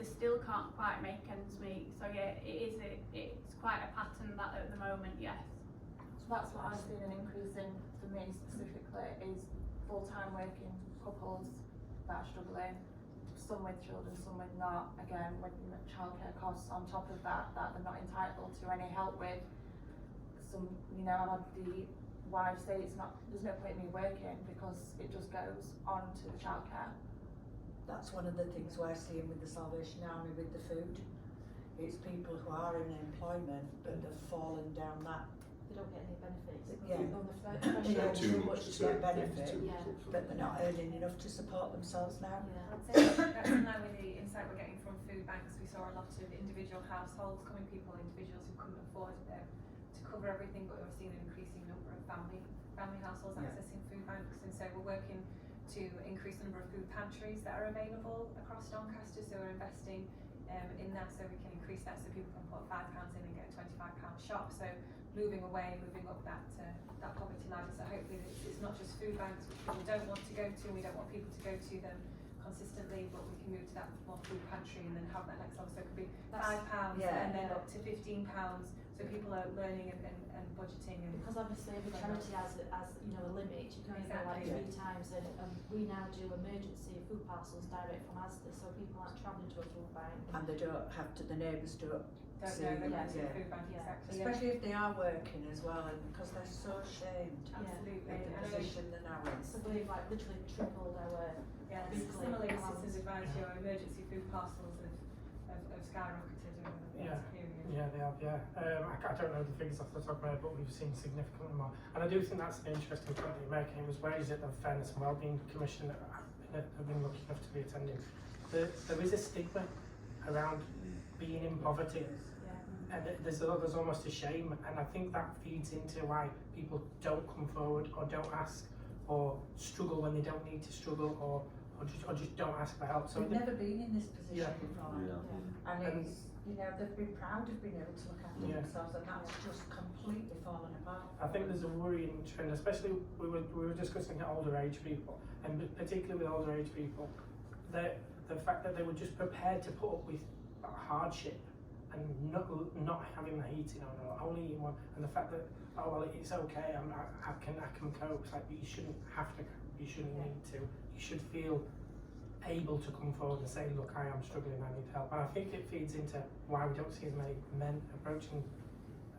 still can't quite make ends meet. So yeah, it's quite a pattern that at the moment, yes. So that's what I've seen an increase in for me specifically, is full-time working couples that are struggling, some with children, some with not, again with childcare costs on top of that they're not entitled to any help with. Some, you know, I've had the wives say there's no point in me working because it just goes on to the childcare. That's one of the things we're seeing with the Salvation Army with the food. It's people who are in employment but they've fallen down that. They don't get any benefits. Yeah. On the They earn too much to get benefit, Yeah. but they're not earning enough to support themselves now. Yeah. I'd say that's in line with the insight we're getting from food banks. We saw a lot of individual households coming, individuals who couldn't afford to cover everything, but we're seeing an increasing number of family households accessing food banks, and so we're working to increase the number of food pantries that are available across Doncaster. So we're investing in that, so we can increase that, so people can put £5 in and get a £25 shop. So moving up that poverty ladder. So hopefully it's not just food banks which people don't want to go to, and we don't want people to go to them consistently, but we can move to that more food pantry and then have that next level. So it could be £5 and then up to £15. So people are learning and budgeting. And because obviously every charity has you know, a limit. You can only go like 3 times, and we now do emergency food parcels direct from Asda, so people aren't travelling to a food bank. And they don't have to, the neighbours don't see know them. the food bank exactly. Especially if they are working as well, and because they're so shamed Absolutely. with the position they're now in. So we've like literally tripled our Similarly, Citizens Advice, your emergency food parcels have skyrocketed over the past period. Yeah, they have, I don't know the figures off the top of my head, but we've seen significantly more. And I do think that's an interesting point that you're making. It was ways that the Fairness and Wellbeing Commission that I've been lucky enough to be attending. There is a stigma around being in poverty. And there's almost a shame, and I think that feeds into why people don't come forward or don't ask or struggle when they don't need to struggle or just don't ask for help. So they've never been in this position before. And it's, you know, they've been proud of being able to look after themselves, and that's just completely fallen apart. I think there's a worrying trend, especially we were discussing older age people, and particularly with older age people, the fact that they were just prepared to put up with hardship and not having the heating on or only eating one, and the fact that it's okay, I can cope. It's like, you shouldn't have to, you shouldn't need to, you should feel able to come forward and say, look, I am struggling, I need help. And I think it feeds into why we don't see as many men approaching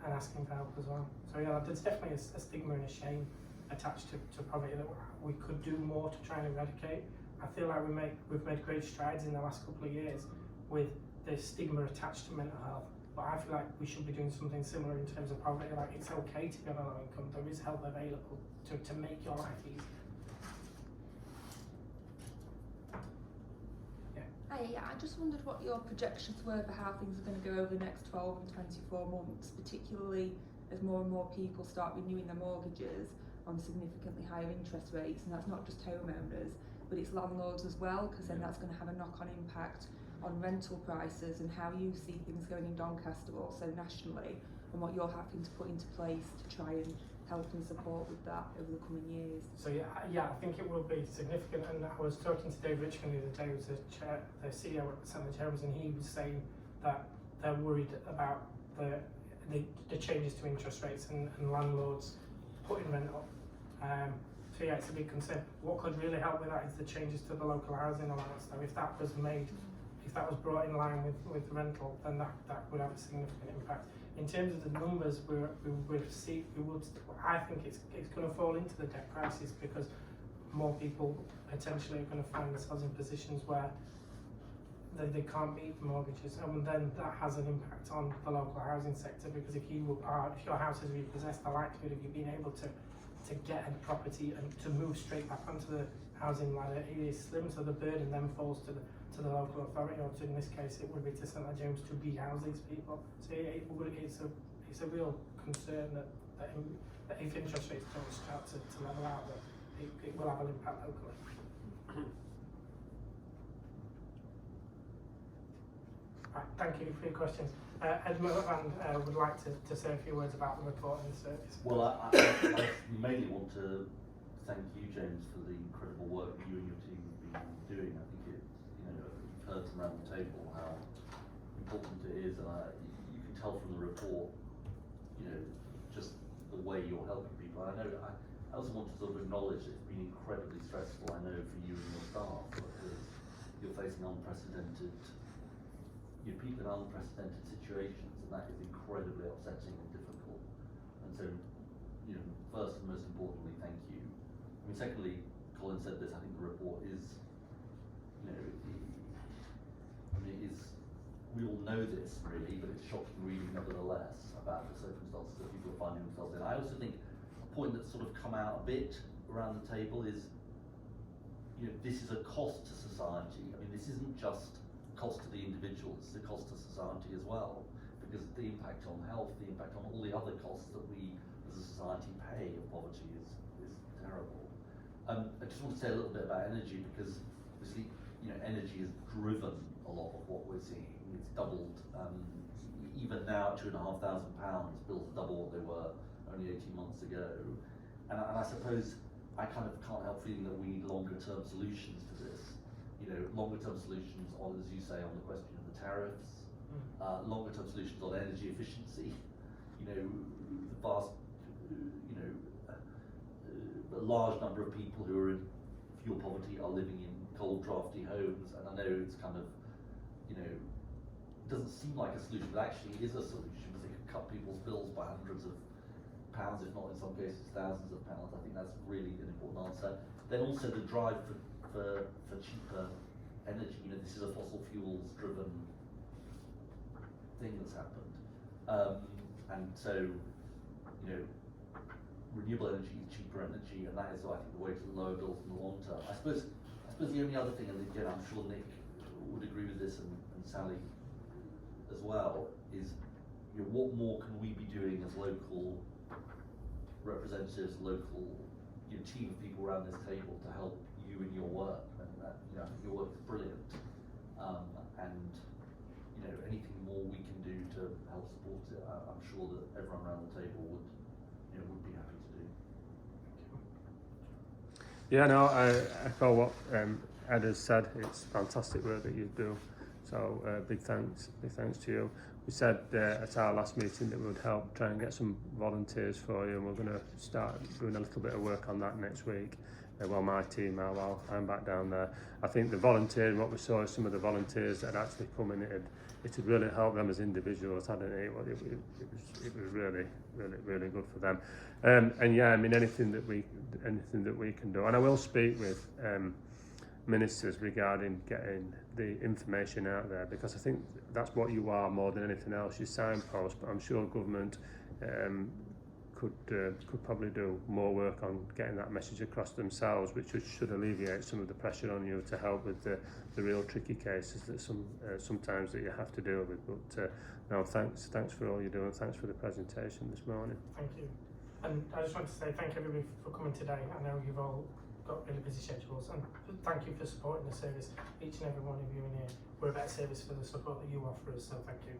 and asking for help as well. So yeah, there's definitely a stigma and a shame attached to poverty that we could do more to try and eradicate. I feel like we've made great strides in the last couple of years with the stigma attached to mental health, but I feel like we should be doing something similar in terms of poverty. Like, it's okay to be on a low income, there is help available to make your life easier. I just wondered what your projections were for how things are going to go over the next 12 and 24 months, particularly as more and more people start renewing their mortgages on significantly higher interest rates, and that's not just homeowners, but it's landlords as well, because then that's going to have a knock-on impact on rental prices and how you see things going in Doncaster, but also nationally, and what you're having to put into place to try and help and support with that over the coming years. So yeah, I think it will be significant. And I was talking to Dave Richmond the other day, who's the CEO at St John's, and he was saying that they're worried about the changes to interest rates and landlords putting rent up. So yeah, it's a big concern. What could really help with that is the changes to the local housing allowance. So if that was brought in line with rental, then that would have a significant impact. In terms of the numbers, I think it's going to fall into the debt crisis, because more people potentially are going to find themselves in positions where they can't meet the mortgages, and then that has an impact on the local housing sector, because if your house is repossessed, the likelihood of you being able to get a property and to move straight back onto the housing ladder is slim, so the burden then falls to the local authority, or to, in this case it would be to St James, to rehouse these people. So it's a real concern that if interest rates don't start to level out, that it will have an impact locally. Right, thank you for your questions. Ed Miliband would like to say a few words about the report and the service. Well, I mainly want to thank you, James, for the incredible work you and your team have been doing. I think you've heard from around the table how important it is, and you can tell from the report, just the way you're helping people. I also want to sort of acknowledge it's been incredibly stressful, I know, for you and your staff, because you're facing unprecedented people in unprecedented situations, and that is incredibly upsetting and difficult. And so, first and most importantly, thank you. I mean, secondly, Colin said this, I think the report is, we all know this really, but it's shocking reading nevertheless about the circumstances that people are finding themselves in. I also think a point that's sort of come out a bit around the table is, this is a cost to society. I mean, this isn't just cost to the individual, it's the cost to society as well, because the impact on health, the impact on all the other costs that we as a society pay of poverty is terrible. I just want to say a little bit about energy, because obviously energy has driven a lot of what we're seeing. It's doubled, even now at £2,500, bills are double what they were only 18 months ago. And I suppose I kind of can't help feeling that we need longer term solutions to this. Longer term solutions on, as you say, on the question of the tariffs, longer term solutions on energy efficiency, the vast, a large number of people who are in fuel poverty are living in cold, drafty homes, and I know it's kind of, it doesn't seem like a solution, but actually is a solution, because it can cut people's bills by hundreds of pounds, if not in some cases thousands of pounds. I think that's really an important answer. Then also the drive for cheaper energy. This is a fossil fuels driven thing that's happened, and so renewable energy is cheaper energy, and that is, I think, the way to lower bills in the long term. I suppose the only other thing, and again I'm sure Nick would agree with this, and Sally as well, is what more can we be doing as local representatives, local team of people around this table to help you in your work, and I think your work is brilliant, and anything more we can do to help support it, I'm sure that everyone around the table would be happy to do. Yeah, no, I echo what Ed has said. It's fantastic work that you do. So big thanks to you. We said at our last meeting that we would help try and get some volunteers for you, and we're going to start doing a little bit of work on that next week. Well, my team are, while I'm back down there. I think the volunteering, what we saw is some of the volunteers that had actually come in, it had really helped them as individuals, hadn't it? It was really good for them. And yeah, I mean, anything that we can do. And I will speak with ministers regarding getting the information out there, because I think that's what you are more than anything else. You signpost, but I'm sure government could probably do more work on getting that message across themselves, which should alleviate some of the pressure on you to help with the real tricky cases that sometimes that you have to deal with. But no, thanks for all you do, and thanks for the presentation this morning. Thank you. And I just want to say thank everybody for coming today. I know you've all got really busy schedules, and thank you for supporting the service, each and every one of you in here. We're a better service for the support that you offer us, so thank you.